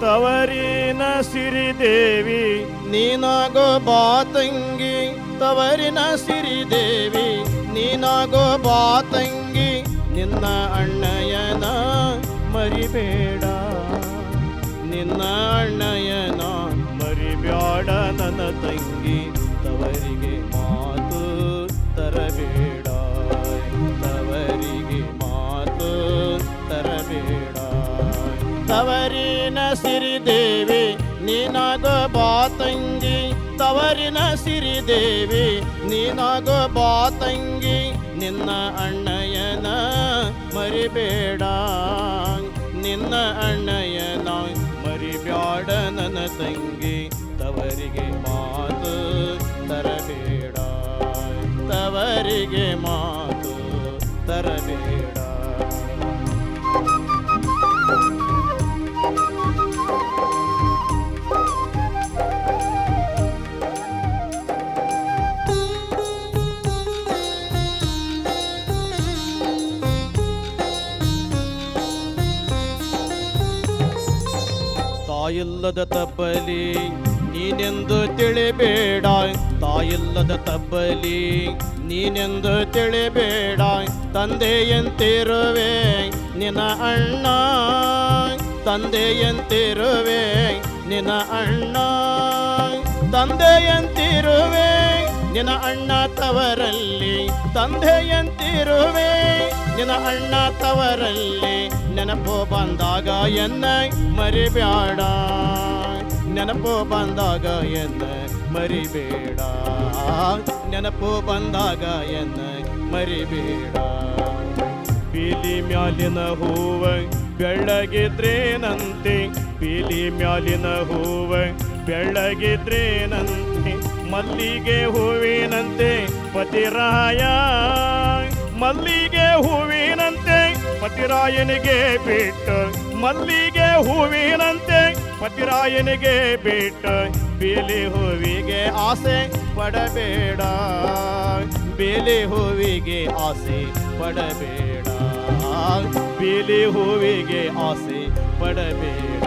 ತವರಿನ ಸಿರಿದೇವಿ ನೀನಾಗೋ ಬಾ ತಂಗಿ, ತವರಿನ ಸಿರಿದೇವಿ ನೀನಾಗೋ ಬಾ ತಂಗಿ, ನಿನ್ನ ಅಣ್ಣಯ್ಯನ ಮರಿಬೇಡ, ನಿನ್ನ ಅಣ್ಣಯ್ಯನ ಮರಿಬ್ಯಾಡ ನನ್ನ ತಂಗಿ, ತವರಿಗೆ ಮಾತು ತರಬೇಡ, ತವರಿಗೆ ಮಾತು ತರಬೇಡ. ತವರಿನ ಸಿರಿದೇವಿ ನೀನಾಗೋ ಬಾ ತಂಗಿ, ತವರಿನ ಸಿರಿದೇವಿ ನೀನಾಗೋ ಬಾ ತಂಗಿ, ನಿನ್ನ ಅಣ್ಣಯ್ಯನ ಮರಿಬೇಡ, ನಿನ್ನ ಅಣ್ಣಯ್ಯನ ಮರಿಬ್ಯಾಡ ನನ್ನ ತಂಗಿ, ತವರಿಗೆ ಮಾತು ತರಬೇಡ, ತವರಿಗೆ ಮಾತು ತರಬೇಡ. ತಾಯಿಲ್ಲದ ತಬ್ಬಲಿ ನೀನೆಂದು ತಿಳಿಬೇಡ, ತಾಯಿಲ್ಲದ ತಬ್ಬಲಿ ನೀನೆಂದು ತಿಳಿಬೇಡ, ತಂದೆಯಂತಿರುವೆ ನಿನ್ನ ಅಣ್ಣ, ತಂದೆಯಂತಿರುವೆ ನಿನ್ನ ಅಣ್ಣ, ತಂದೆಯಂತಿರುವೆ ನಿನ್ನ ಅಣ್ಣ ತವರಲ್ಲಿ, ತಂದೆಯಂತಿರುವೆ ನಿನ್ನ ಅಣ್ಣ ತವರಲ್ಲಿ, ನೆನಪು ಬಂದಾಗ ಎನ್ನ ಮರಿಬೇಡ, ನೆನಪು ಬಂದಾಗ ಎನ್ನ ಮರಿಬೇಡ, ನೆನಪು ಬಂದಾಗ ಎನ್ನ ಮರಿಬೇಡ. ಪೀಲಿ ಮ್ಯಾಲಿನ ಹೂವ ಬೆಳ್ಳಗಿದ್ರೇನಂತೆ, ಪೀಲಿ ಮ್ಯಾಲಿನ ಹೂವ ಬೆಳ್ಳಗಿದ್ರೇನಂತೆ, ಮಲ್ಲಿಗೆ ಹೂವಿನಂತೆ ಪತಿರಾಯ, ಮಲ್ಲಿಗೆ ಹೂವಿನಂತೆ ಪತಿರಾಯನಿಗೆ ಬಿಟ್ಟು, ಮಲ್ಲಿಗೆ ಹೂವಿನಂತೆ ಪತಿರಾಯನಿಗೆ ಬಿಟ್ಟು, ಬೇಲಿ ಹೂವಿಗೆ ಆಸೆ ಪಡಬೇಡ, ಬೇಲಿ ಹೂವಿಗೆ ಆಸೆ ಪಡಬೇಡ, ಬೇಲಿ ಹೂವಿಗೆ ಆಸೆ ಪಡಬೇಡ.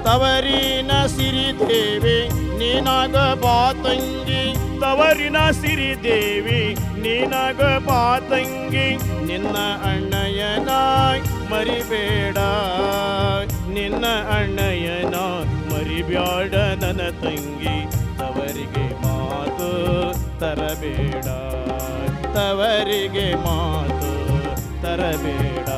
ತವರಿನ ಸಿರಿದೇವಿ ನೀನಾಗ ಬಾ ತಂಗಿ, ತವರಿನ ಸಿರಿದೇವಿ ನೀನಾಗ ಬಾ ತಂಗಿ, ನಿನ್ನ ಅಣ್ಣಯ್ಯನ ಮರಿಬೇಡ, ನಿನ್ನ ಅಣ್ಣಯ್ಯನ ಮರಿಬ್ಯಾಡ ನನ್ನ ತಂಗಿ, ತವರಿಗೆ ಮಾತು ತರಬೇಡ, ತವರಿಗೆ ಮಾತು ತರಬೇಡ.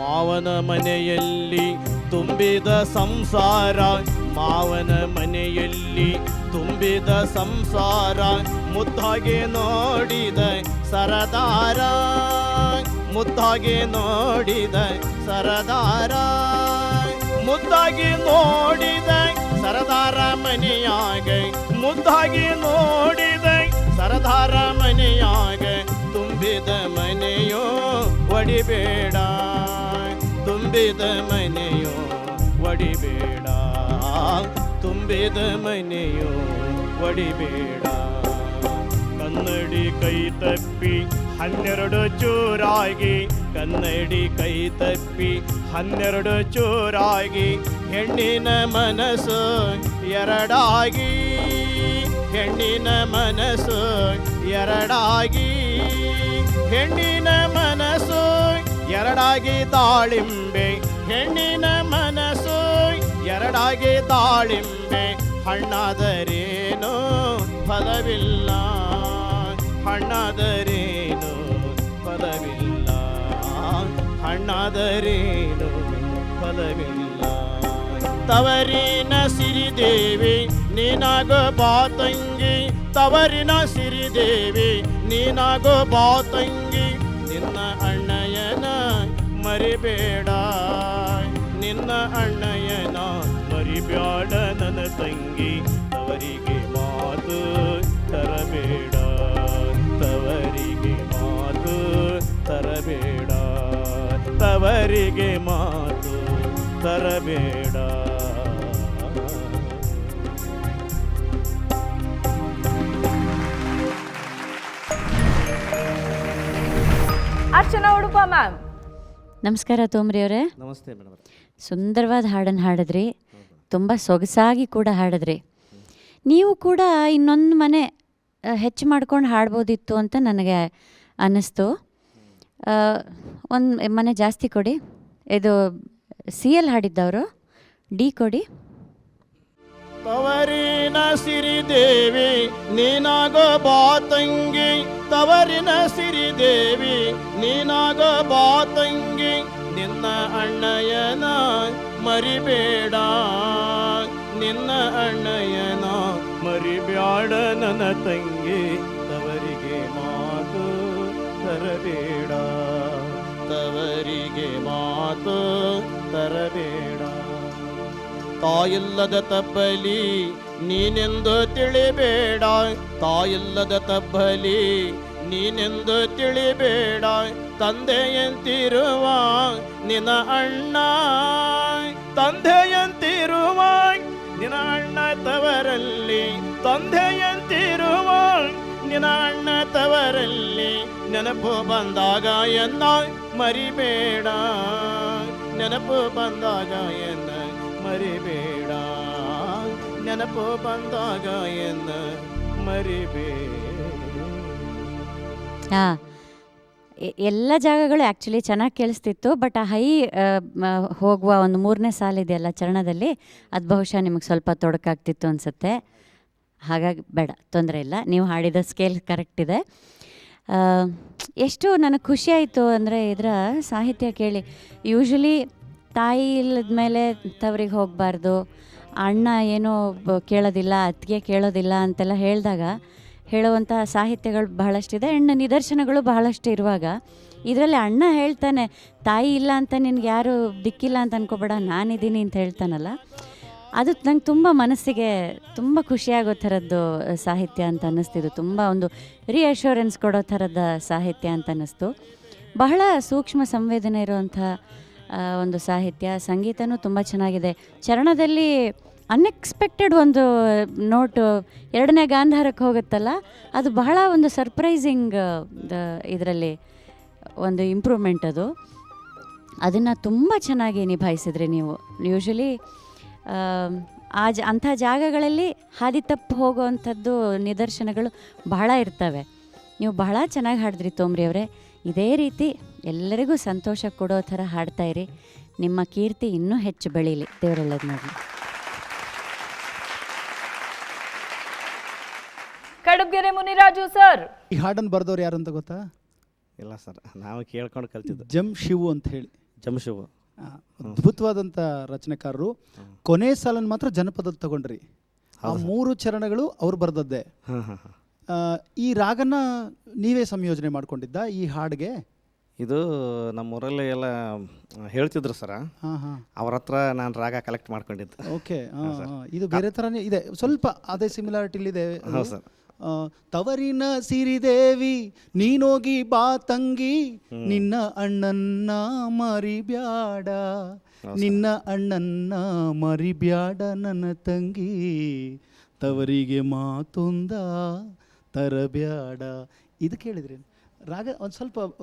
ಮಾವನ ಮನೆಯಲ್ಲಿ ತುಂಬಿದ ಸಂಸಾರ, ಮಾವನ ಮನೆಯಲ್ಲಿ ತುಂಬಿದ ಸಂಸಾರ, ಮುದ್ದಾಗಿ ನೋಡಿದ ಸರದಾರ, ಮುದ್ದಾಗಿ ನೋಡಿದ ಸರದಾರ, ಮುದ್ದಾಗಿ ನೋಡಿದ ಸರದಾರ ಮನೆಯಾಗ, ಮುದ್ದಾಗಿ ನೋಡಿದ ಸರದಾರ ಮನೆಯಾಗ, ತುಂಬಿದ ಮನೆಯೋ ಒಡಿಬೇಡ, ತುಂಬಿದ ಮನೆಯೋ ಒಡಿಬೇಡ, ತುಂಬಿದ ಮನೆಯೋ ಒಡಿಬೇಡ. ಕನ್ನಡಿ ಕೈ ತಪ್ಪಿ 12 ಚೂರಾಗಿ, ಕನ್ನಡಿ ಕೈ ತಪ್ಪಿ 12 ಚೂರಾಗಿ, ಹೆಣ್ಣಿನ ಮನಸ್ಸು ಎರಡಾಗಿ, ಹೆಣ್ಣಿನ ಮನಸ್ಸು ಎರಡಾಗಿ, ಹೆಣ್ಣಿನ ಮನಸ್ಸು ಎರಡಾಗಿ ದಾಳಿಂಬೆ, ಹೆಣ್ಣಿನ ಮನಸ್ಸು ಎರಡಾಗಿ ದಾಳಿಂಬೆ, ಹಣ್ಣಾದರೇನು ಫಲವಿಲ್ಲ, ಹಣ್ಣಾದರೇನು ಫಲವಿಲ್ಲ, ಹಣ್ಣಾದರೇನು ಫಲವಿಲ್ಲ. ತವರಿನ ಸಿರಿದೇವಿ ನೀನಾಗೋ ಬಾ ತಂಗಿ, ತವರಿನ ಸಿರಿದೇವಿ ನೀನಾಗೋ ಬಾ ತಂಗಿ, ನಿನ್ನ ಅಣ್ಣಯ್ಯನ ಮರಿಬೇಡ, ನಿನ್ನ ಅಣ್ಣಯ್ಯನ ಮರಿಬ್ಯಾಡ ನನ್ನ ತಂಗಿ ತವರಿಗೆ ಮಾತು ತರಬೇಡ ತವರಿಗೆ ಮಾತು ತರಬೇಡ ತವರಿಗೆ ಮಾತು ತರಬೇಡ. ಅರ್ಚನಾ ಉಡುಪ ಮ್ಯಾಮ್. ನಮಸ್ಕಾರ ತೋಮ್ರಿ ಅವರೇ. ನಮಸ್ತೆ ಮೇಡಮ್. ಸುಂದರವಾದ ಹಾಡನ್ನು ಹಾಡಿದ್ರಿ, ತುಂಬ ಸೊಗಸಾಗಿ ಕೂಡ ಹಾಡಿದ್ರಿ. ನೀವು ಕೂಡ ಇನ್ನೊಂದು ಮನೆ ಹೆಚ್ಚು ಮಾಡ್ಕೊಂಡು ಹಾಡ್ಬೋದಿತ್ತು ಅಂತ ನನಗೆ ಅನ್ನಿಸ್ತು. ಒಂದು ಮನೆ ಜಾಸ್ತಿ ಕೊಡಿ. ಇದು CL ಹಾಡಿದ್ದವರು, D ಕೊಡಿ. ತವರಿನ ಸಿರಿದೇವಿ ನೀನಾಗೋ ಬಾ ತಂಗಿ, ತವರಿನ ಸಿರಿದೇವಿ ನೀನಾಗೋ ಬಾ ತಂಗಿ, ನಿನ್ನ ಅಣ್ಣಯ್ಯನ ಮರಿಬೇಡ ನಿನ್ನ ಅಣ್ಣಯ್ಯನ ಮರಿಬ್ಯಾಡ ನನ್ನ ತಂಗಿ ತವರಿಗೆ ಮಾತು ತರಬೇಡ ತವರಿಗೆ ಮಾತು ತರಬೇಡ. ತಾಯಿಲ್ಲದ ತಬ್ಬಲಿ ನೀನೆಂದು ತಿಳಿಬೇಡ, ತಾಯಿಲ್ಲದ ತಬ್ಬಲಿ ನೀನೆಂದು ತಿಳಿಬೇಡ, ತಂದೆಯಂತಿರುವ ನಿನ್ನ ಅಣ್ಣ ತಂದೆಯಂತಿರುವ ನಿನ್ನ ಅಣ್ಣ ತವರಲ್ಲಿ, ತಂದೆಯಂತಿರುವ ನಿನ್ನ ಅಣ್ಣ ತವರಲ್ಲಿ, ನೆನಪು ಬಂದಾಗ ಎನ್ನ ಮರಿಬೇಡ ನೆನಪು ಬಂದಾಗ ಎನ್ನ ಮರಿಬೇಡ ನೆನಪು ಬಂದಾಗ ಎನ್ನ ಮರಿಬೇಡ. ಹಾಂ, ಎಲ್ಲ ಜಾಗಗಳು ಆ್ಯಕ್ಚುಲಿ ಚೆನ್ನಾಗಿ ಕೇಳಿಸ್ತಿತ್ತು. ಬಟ್ ಆ ಹೈ ಹೋಗುವ ಒಂದು 3ನೇ ಸಾಲಿದೆಯಲ್ಲ ಚರಣದಲ್ಲಿ, ಅದು ಬಹುಶಃ ನಿಮಗೆ ಸ್ವಲ್ಪ ತೊಡಕಾಗ್ತಿತ್ತು ಅನಿಸುತ್ತೆ. ಹಾಗಾಗಿ ಬೇಡ, ತೊಂದರೆ ಇಲ್ಲ, ನೀವು ಹಾಡಿದ ಸ್ಕೇಲ್ ಕರೆಕ್ಟ್ ಇದೆ. ಎಷ್ಟು ನನಗೆ ಖುಷಿ ಆಯಿತು ಅಂದರೆ ಇದರ ಸಾಹಿತ್ಯ ಕೇಳಿ. ಯೂಶ್ವಲಿ ತಾಯಿ ಇಲ್ಲದ ಮೇಲೆ ತವರಿಗೆ ಹೋಗಬಾರ್ದು, ಅಣ್ಣ ಏನೋ ಕೇಳೋದಿಲ್ಲ, ಅತ್ತಿಗೆ ಕೇಳೋದಿಲ್ಲ ಅಂತೆಲ್ಲ ಹೇಳಿದಾಗ ಹೇಳುವಂಥ ಸಾಹಿತ್ಯಗಳು ಬಹಳಷ್ಟಿದೆ, ಹೆಣ್ಣು ನಿದರ್ಶನಗಳು ಬಹಳಷ್ಟು ಇರುವಾಗ ಇದರಲ್ಲಿ ಅಣ್ಣ ಹೇಳ್ತಾನೆ, ತಾಯಿ ಇಲ್ಲ ಅಂತ ನಿನ್ಗೆ ಯಾರು ದಿಕ್ಕಿಲ್ಲ ಅಂತ ಅನ್ಕೋಬೇಡ, ನಾನಿದ್ದೀನಿ ಅಂತ ಹೇಳ್ತಾನಲ್ಲ, ಅದು ನಂಗೆ ತುಂಬ ಮನಸ್ಸಿಗೆ ತುಂಬ ಖುಷಿಯಾಗೋ ಥರದ್ದು ಸಾಹಿತ್ಯ ಅಂತ ಅನ್ನಿಸ್ತಿದ್ದು. ತುಂಬ ಒಂದು ರಿಅಶ್ಯೂರೆನ್ಸ್ ಕೊಡೋ ಥರದ ಸಾಹಿತ್ಯ ಅಂತ ಅನ್ನಿಸ್ತು. ಬಹಳ ಸೂಕ್ಷ್ಮ ಸಂವೇದನೆ ಇರುವಂಥ ಒಂದು ಸಾಹಿತ್ಯ. ಸಂಗೀತನೂ ತುಂಬ ಚೆನ್ನಾಗಿದೆ. ಚರಣದಲ್ಲಿ ಅನ್ಎಕ್ಸ್ಪೆಕ್ಟೆಡ್ ಒಂದು ನೋಟು 2ನೇ ಗಾಂಧಾರಕ್ಕೆ ಹೋಗುತ್ತಲ್ಲ, ಅದು ಬಹಳ ಒಂದು ಸರ್ಪ್ರೈಸಿಂಗ್ ಇದರಲ್ಲಿ ಒಂದು ಇಂಪ್ರೂವ್ಮೆಂಟ್. ಅದನ್ನು ತುಂಬ ಚೆನ್ನಾಗಿ ನಿಭಾಯಿಸಿದ್ರಿ ನೀವು. ಯೂಶ್ವಲಿ ಅಂಥ ಜಾಗಗಳಲ್ಲಿ ಹಾದಿ ತಪ್ಪು ಹೋಗುವಂಥದ್ದು ನಿದರ್ಶನಗಳು ಬಹಳ ಇರ್ತವೆ. ನೀವು ಬಹಳ ಚೆನ್ನಾಗಿ ಹಾಡಿದ್ರಿ ತೋಮ್ರಿ ಅವರೇ. ಇದೇ ರೀತಿ ಎಲ್ಲರಿಗೂ ಸಂತೋಷ ಕೊಡೋ ಥರ ಹಾಡ್ತಾಯಿರಿ. ನಿಮ್ಮ ಕೀರ್ತಿ ಇನ್ನೂ ಹೆಚ್ಚು ಬೆಳೀಲಿ, ದೇವರೊಳ್ಳೇದು ಮಾಡಲಿ. ಕಡುಬ್ಗೆರೆ ಮುನಿರಾಜು ಸರ್. ಈ ಹಾಡನ್ನು ಬರೆದವ್ರು ಯಾರು ಅಂತ ಗೊತ್ತಾ? ಇಲ್ಲ ಸರ್, ನಾವು ಕೇಳ್ಕೊಂಡು ಕಲ್ತಿದ್ದು. ಜಂಶಿವು ಅಂತ ಹೇಳಿ, ಜಂಶಿವು ಅದ್ಭುತವಾದಂಥ ರಚನೆಕಾರರು. ಕೊನೆ ಸಾಲನ್ನು ಮಾತ್ರ ಜನಪದ ತಗೊಂಡ್ರಿ. ಆ 3 ಚರಣಗಳು ಅವ್ರು ಬರೆದದ್ದೇ. ಈ ರಾಗನ ನೀವೇ ಸಂಯೋಜನೆ ಮಾಡ್ಕೊಂಡಿದ್ದ ಈ ಹಾಡಿಗೆ? ಇದು ನಮ್ಮೂರಲ್ಲಿ ಎಲ್ಲ ಹೇಳ್ತಿದ್ರು ಸರ, ಅವ್ರ ಹತ್ರ ನಾನು ರಾಗ ಕಲೆಕ್ಟ್ ಮಾಡ್ಕೊಂಡಿದ್ದೆ. ಓಕೆ, ಇದು ಬೇರೆ ಥರನೇ ಇದೆ, ಸ್ವಲ್ಪ ಅದೇ ಸಿಮಿಲಾರಿಟಿಲಿದೆ. ಹೌದು ಸರ್. ತವರಿನ ಸಿರಿದೇವಿ ನೀನೋಗಿ ಬಾ ತಂಗಿ, ನಿನ್ನ ಅಣ್ಣನ್ನ ಮರಿಬ್ಯಾಡ, ನಿನ್ನ ಅಣ್ಣನ್ನ ಮರಿಬ್ಯಾಡ ನನ್ನ ತಂಗಿ, ತವರಿಗೆ ಮಾತೊಂದ ತರಬ್ಯಾಡ. ಇದು ಕೇಳಿದ್ರಿ ರಾಗ ಒಂದು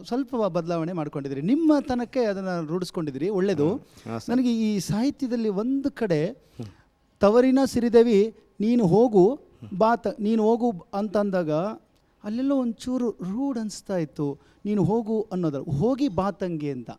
ಸ್ವಲ್ಪ ಬದಲಾವಣೆ ಮಾಡ್ಕೊಂಡಿದ್ರಿ, ನಿಮ್ಮ ತನಕ್ಕೆ ಅದನ್ನು ರೂಢಿಸ್ಕೊಂಡಿದ್ರಿ, ಒಳ್ಳೆಯದು. ನನಗೆ ಈ ಸಾಹಿತ್ಯದಲ್ಲಿ ಒಂದು ಕಡೆ ತವರಿನ ಸಿರಿದೇವಿ ನೀನು ಹೋಗು ನೀನು ಹೋಗು ಅಂತಂದಾಗ ಅಲ್ಲೆಲ್ಲೋ ಒಂಚೂರು ರೂಢ್ ಅನಿಸ್ತಾ ಇತ್ತು. ನೀನು ಹೋಗು ಅನ್ನೋದ್ರ ಹೋಗಿ ಬಾ ತಂಗಿ ಅಂತ.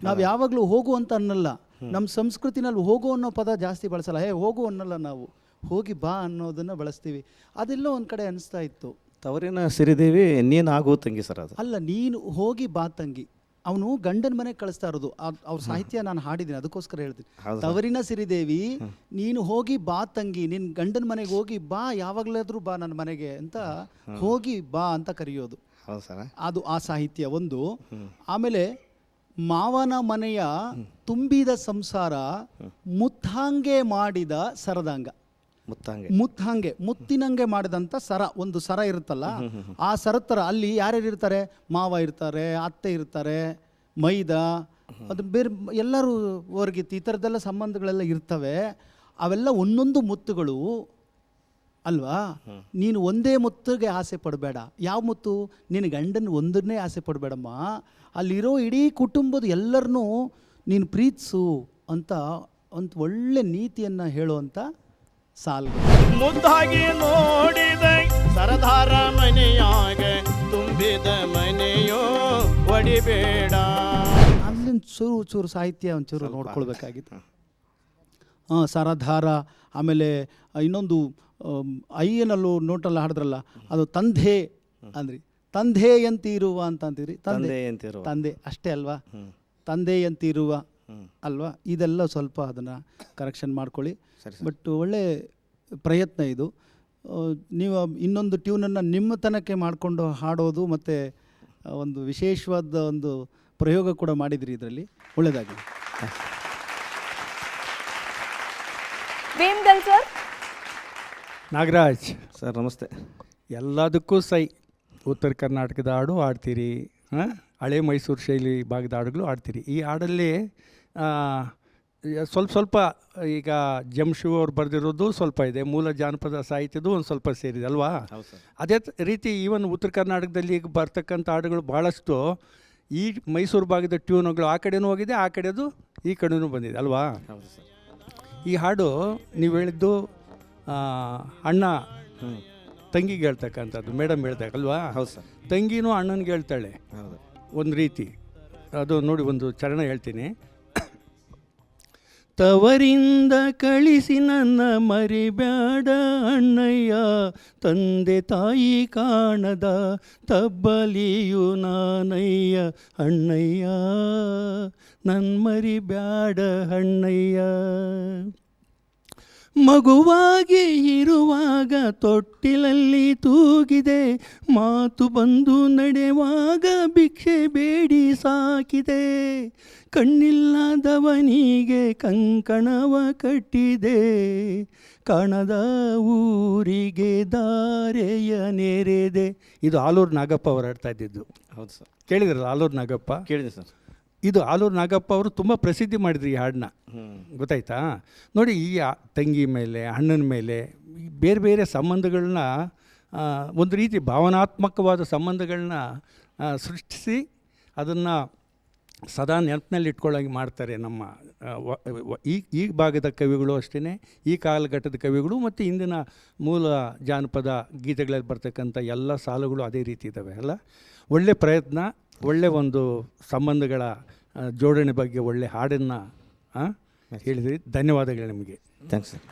ನಾವು ಯಾವಾಗಲೂ ಹೋಗು ಅಂತ ಅನ್ನಲ್ಲ, ನಮ್ಮ ಸಂಸ್ಕೃತಿನಲ್ಲಿ ಹೋಗು ಅನ್ನೋ ಪದ ಜಾಸ್ತಿ ಬಳಸಲ್ಲ. ಹೋಗು ಅನ್ನಲ್ಲ, ನಾವು ಹೋಗಿ ಬಾ ಅನ್ನೋದನ್ನು ಬಳಸ್ತೀವಿ. ಅದೆಲ್ಲೋ ಒಂದು ಕಡೆ ಅನಿಸ್ತಾ ಇತ್ತು. ತವರಿನ ಸಿರಿದೇವಿ ನೀನು ಆಗು ತಂಗಿ ಸರ್. ಅದು ಅಲ್ಲ, ನೀನು ಹೋಗಿ ಬಾ ತಂಗಿ. ಅವನು ಗಂಡನ ಮನೆಗೆ ಕಳಿಸ್ತಾ ಇರೋದು. ಅವ್ರ ಸಾಹಿತ್ಯ ನಾನು ಹಾಡಿದ್ದೀನಿ, ಅದಕ್ಕೋಸ್ಕರ ಹೇಳ್ತೀನಿ. ತವರಿನ ಸಿರಿದೇವಿ ನೀನು ಹೋಗಿ ಬಾ ತಂಗಿ, ನಿನ್ನ ಗಂಡನ ಮನೆಗೆ ಹೋಗಿ ಬಾ, ಯಾವಾಗಲಾದ್ರೂ ಬಾ ನನ್ನ ಮನೆಗೆ ಅಂತ ಹೋಗಿ ಬಾ ಅಂತ ಕರೆಯೋದು. ಅದು ಆ ಸಾಹಿತ್ಯ ಒಂದು. ಆಮೇಲೆ ಮಾವನ ಮನೆಯ ತುಂಬಿದ ಸಂಸಾರ ಮುತ್ತಾಂಗೆ ಮಾಡಿದ ಸರದಾಂಗ. ಮುತ್ತಂಗೆ ಮುತ್ತಿನಂಗೆ ಮಾಡಿದಂಥ ಸರ, ಒಂದು ಸರ ಇರುತ್ತಲ್ಲ, ಆ ಸರದ ಥರ ಅಲ್ಲಿ ಯಾರ್ಯಾರು ಇರ್ತಾರೆ? ಮಾವ ಇರ್ತಾರೆ, ಅತ್ತೆ ಇರ್ತಾರೆ, ಮೈದ, ಅದು ಬೇರೆ ಎಲ್ಲರೂ ಹೊರಗಿತ್ತು, ಈ ಥರದ್ದೆಲ್ಲ ಸಂಬಂಧಗಳೆಲ್ಲ ಇರ್ತವೆ. ಅವೆಲ್ಲ ಒಂದೊಂದು ಮುತ್ತುಗಳು ಅಲ್ವಾ? ನೀನು ಒಂದೇ ಮುತ್ತಿಗೆ ಆಸೆ ಪಡಬೇಡ. ಯಾವ ಮುತ್ತು? ನಿನ್ನ ಗಂಡನ ಒಂದನ್ನೇ ಆಸೆ ಪಡಬೇಡಮ್ಮ, ಅಲ್ಲಿರೋ ಇಡೀ ಕುಟುಂಬದ ಎಲ್ಲರನ್ನೂ ನೀನು ಪ್ರೀತಿಸು ಅಂತ ಒಂದು ಒಳ್ಳೆ ನೀತಿಯನ್ನು ಹೇಳುವಂಥ ಸಾಲು. ಮುದ್ದಾಗಿ ನೋಡಿದ ಸರದಾರ ಮನೆಯಾಗ ತುಂಬಿದ ಮನೆಯೋ ಒಡಿಬೇಡ. ಅಲ್ಲೊಂದು ಚೂರು ಸಾಹಿತ್ಯ ಒಂಚೂರು ನೋಡ್ಕೊಳ್ಬೇಕಾಗಿತ್ತು. ಸರದಾರ, ಆಮೇಲೆ ಇನ್ನೊಂದು ಅಯ್ಯನಲ್ಲೂ ನೋಟಲ್ಲ ಹಾಡಿದ್ರಲ್ಲ, ಅದು ತಂದೆ ಅಂದ್ರಿ, ತಂದೆಯಂತಿರುವ ಅಂತ ಅಂತಿದ್ರಿ. ತಂದೆ ಅಷ್ಟೇ ಅಲ್ವಾ? ತಂದೆಯಂತಿರುವ ಅಲ್ವಾ? ಇದೆಲ್ಲ ಸ್ವಲ್ಪ ಅದನ್ನು ಕರೆಕ್ಷನ್ ಮಾಡ್ಕೊಳ್ಳಿ. ಬಟ್ ಒಳ್ಳೆ ಪ್ರಯತ್ನ ಇದು. ನೀವು ಇನ್ನೊಂದು ಟ್ಯೂನನ್ನು ನಿಮ್ಮ ತನಕ್ಕೆ ಮಾಡಿಕೊಂಡು ಹಾಡೋದು ಮತ್ತು ಒಂದು ವಿಶೇಷವಾದ ಒಂದು ಪ್ರಯೋಗ ಕೂಡ ಮಾಡಿದ್ರಿ ಇದರಲ್ಲಿ. ಒಳ್ಳೆಯದಾಗಲಿ. ಭೀಮ್ಗಲ್ ಸರ್. ನಾಗರಾಜ್ ಸರ್ ನಮಸ್ತೆ. ಎಲ್ಲದಕ್ಕೂ ಸೈ. ಉತ್ತರ ಕರ್ನಾಟಕದ ಹಾಡು ಹಾಡ್ತೀರಿ, ಹಳೆ ಮೈಸೂರು ಶೈಲಿ ಭಾಗದ ಹಾಡುಗಳು ಹಾಡ್ತೀರಿ. ಈ ಹಾಡಲ್ಲಿ ಸ್ವಲ್ಪ ಈಗ ಜಮ್ಶು ಅವ್ರು ಬರೆದಿರೋದು ಸ್ವಲ್ಪ ಇದೆ, ಮೂಲ ಜಾನಪದ ಸಾಹಿತ್ಯದ್ದು ಒಂದು ಸ್ವಲ್ಪ ಸೇರಿದೆ ಅಲ್ವಾ? ಅದೇ ರೀತಿ ಈವನ್ ಉತ್ತರ ಕರ್ನಾಟಕದಲ್ಲಿ ಈಗ ಬರ್ತಕ್ಕಂಥ ಹಾಡುಗಳು ಭಾಳಷ್ಟು ಈ ಮೈಸೂರು ಭಾಗದ ಟ್ಯೂನ್ಗಳು ಆ ಕಡೆನೂ ಹೋಗಿದೆ, ಆ ಕಡೆದು ಈ ಕಡೆನೂ ಬಂದಿದೆ ಅಲ್ವಾ? ಈ ಹಾಡು ನೀವು ಹೇಳಿದ್ದು ಅಣ್ಣ ತಂಗಿಗೆ ಹೇಳ್ತಕ್ಕಂಥದ್ದು, ಮೇಡಮ್ ಹೇಳ್ತಾಕಲ್ವಾ? ಹೌದು ಸರ್. ತಂಗಿನೂ ಅಣ್ಣನಿಗೆ ಹೇಳ್ತಾಳೆ ಒಂದು ರೀತಿ. ಅದು ನೋಡಿ ಒಂದು ಚರಣ ಹೇಳ್ತೀನಿ. ತವರಿಂದ ಕಳಿಸಿ ನನ್ನ ಮರಿಬ್ಯಾಡ ಅಣ್ಣಯ್ಯ, ತಂದೆ ತಾಯಿ ಕಾಣದ ತಬ್ಬಲಿಯು ನಾನಯ್ಯ ಅಣ್ಣಯ್ಯ, ನನ್ನ ಮರಿಬ್ಯಾಡ ಅಣ್ಣಯ್ಯ. ಮಗುವಾಗಿ ಇರುವಾಗ ತೊಟ್ಟಿಲಲ್ಲಿ ತೂಗಿದೆ, ಮಾತು ಬಂದು ನಡೆಯುವಾಗ ಭಿಕ್ಷೆ ಬೇಡಿ ಸಾಕಿದೆ, ಕಣ್ಣಿಲ್ಲದವನಿಗೆ ಕಂಕಣವ ಕಟ್ಟಿದೆ, ಕಾಣದ ಊರಿಗೆ ದಾರೆಯ ನೆರೆದೆ. ಇದು ಆಲೂರು ನಾಗಪ್ಪ ಅವರು ಹಾಡ್ತಾ ಇದ್ದಿದ್ದು. ಹೌದು ಸರ್. ಕೇಳಿದ್ರಲ್ಲ ಆಲೂರು ನಾಗಪ್ಪ? ಕೇಳಿದೆ ಸರ್. ಇದು ಆಲೂರು ನಾಗಪ್ಪ ಅವರು ತುಂಬ ಪ್ರಸಿದ್ಧಿ ಮಾಡಿದ್ರು ಈ ಹಾಡನ್ನ, ಗೊತ್ತಾಯ್ತಾ? ನೋಡಿ, ಈ ತಂಗಿ ಮೇಲೆ ಅಣ್ಣನ ಮೇಲೆ ಬೇರೆ ಬೇರೆ ಸಂಬಂಧಗಳನ್ನ, ಒಂದು ರೀತಿ ಭಾವನಾತ್ಮಕವಾದ ಸಂಬಂಧಗಳನ್ನ ಸೃಷ್ಟಿಸಿ ಅದನ್ನು ಸದಾ ನೆನಪಿನಲ್ಲಿ ಇಟ್ಕೊಳ್ಳೋಂಗೆ ಮಾಡ್ತಾರೆ ನಮ್ಮ ಈ ಭಾಗದ ಕವಿಗಳು ಅಷ್ಟೇ, ಈ ಕಾಲಘಟ್ಟದ ಕವಿಗಳು ಮತ್ತು ಇಂದಿನ ಮೂಲ ಜಾನಪದ ಗೀತೆಗಳಲ್ಲಿ ಬರ್ತಕ್ಕಂಥ ಎಲ್ಲ ಸಾಲುಗಳು ಅದೇ ರೀತಿ ಇದ್ದಾವೆ ಅಲ್ಲ? ಒಳ್ಳೆ ಪ್ರಯತ್ನ, ಒಳ್ಳೆ ಒಂದು ಸಂಬಂಧಗಳ ಜೋಡಣೆ ಬಗ್ಗೆ ಒಳ್ಳೆ ಹಾಡನ್ನು ಹೇಳಿದ್ರಿ. ಧನ್ಯವಾದಗಳು ನಿಮಗೆ. Thanks sir.